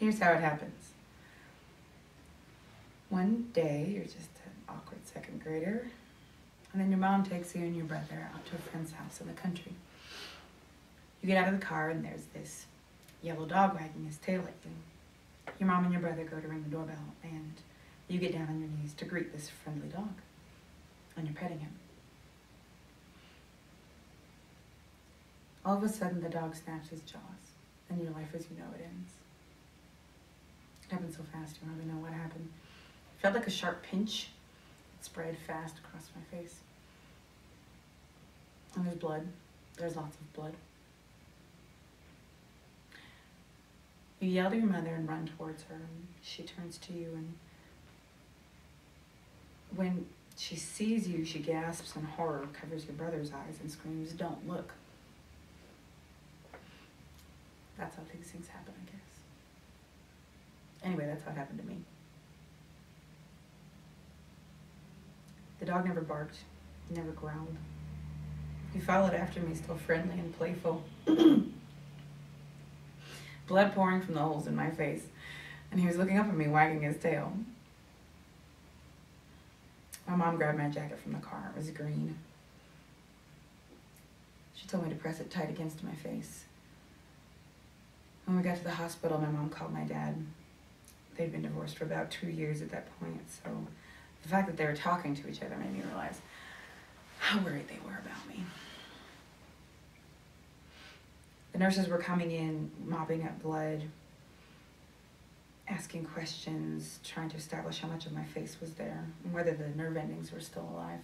Here's how it happens. One day, you're just an awkward second grader, and then your mom takes you and your brother out to a friend's house in the country. You get out of the car, and there's this yellow dog wagging his tail at you. Your mom and your brother go to ring the doorbell, and you get down on your knees to greet this friendly dog, and you're petting him. All of a sudden, the dog snaps his jaws, and your life as you know it ends. It happened so fast, you don't really know what happened. It felt like a sharp pinch. It spread fast across my face. And there's blood. There's lots of blood. You yell to your mother and run towards her, and she turns to you, and when she sees you, she gasps in horror, covers your brother's eyes, and screams, "Don't look." That's how these things happen, I guess. Anyway, that's how it happened to me. The dog never barked, never growled. He followed after me, still friendly and playful. Blood pouring from the holes in my face, and he was looking up at me, wagging his tail. My mom grabbed my jacket from the car. It was green. She told me to press it tight against my face. When we got to the hospital, my mom called my dad. They'd been divorced for about 2 years at that point, so the fact that they were talking to each other made me realize how worried they were about me. The nurses were coming in, mopping up blood, asking questions, trying to establish how much of my face was there, and whether the nerve endings were still alive.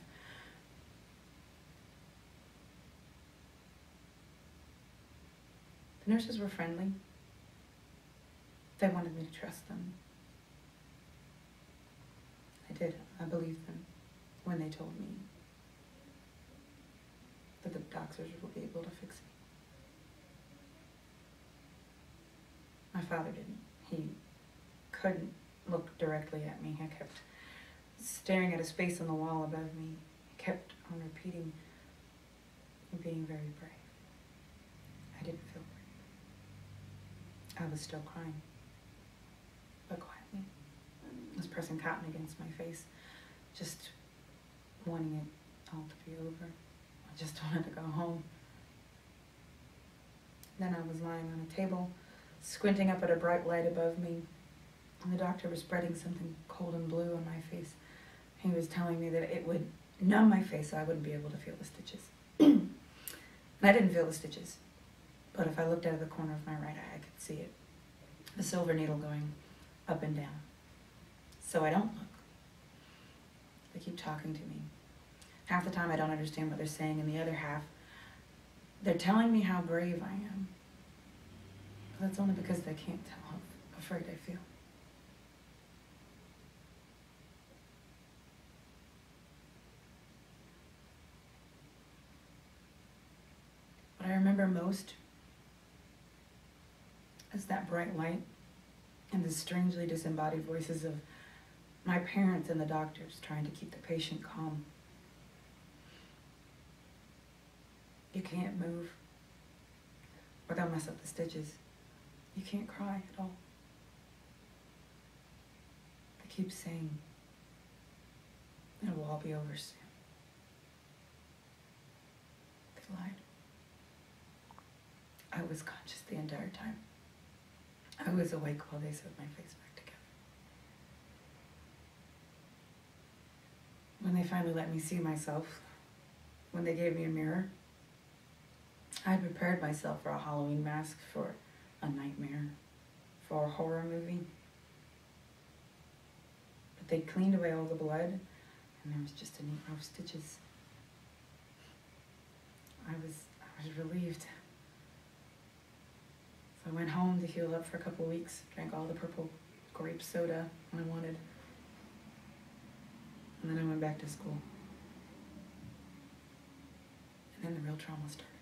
The nurses were friendly. They wanted me to trust them. I did. I believed them when they told me that the doctors would be able to fix me. My father didn't. He couldn't look directly at me. I kept staring at a space on the wall above me. He kept on repeating, "You're being very brave." I didn't feel brave. I was still crying, but quietly. I was pressing cotton against my face, just wanting it all to be over. I just wanted to go home. Then I was lying on a table, squinting up at a bright light above me, and the doctor was spreading something cold and blue on my face. He was telling me that it would numb my face so I wouldn't be able to feel the stitches. And I didn't feel the stitches, but if I looked out of the corner of my right eye, I could see it. The silver needle going up and down. So I don't look. They keep talking to me. Half the time I don't understand what they're saying, and the other half, they're telling me how brave I am. But that's only because they can't tell how afraid I feel. What I remember most is that bright light and the strangely disembodied voices of my parents and the doctors trying to keep the patient calm. You can't move, or they'll mess up the stitches. You can't cry at all. They keep saying, "It'll all be over soon." They lied. I was conscious the entire time. I was awake while they sewed my face back together. When they finally let me see myself, when they gave me a mirror, I had prepared myself for a Halloween mask, for a nightmare, for a horror movie. But they cleaned away all the blood, and there was just a neat row of stitches. I was relieved. So I went home to heal up for a couple of weeks, drank all the purple grape soda I wanted, and then I went back to school. And then the real trauma started.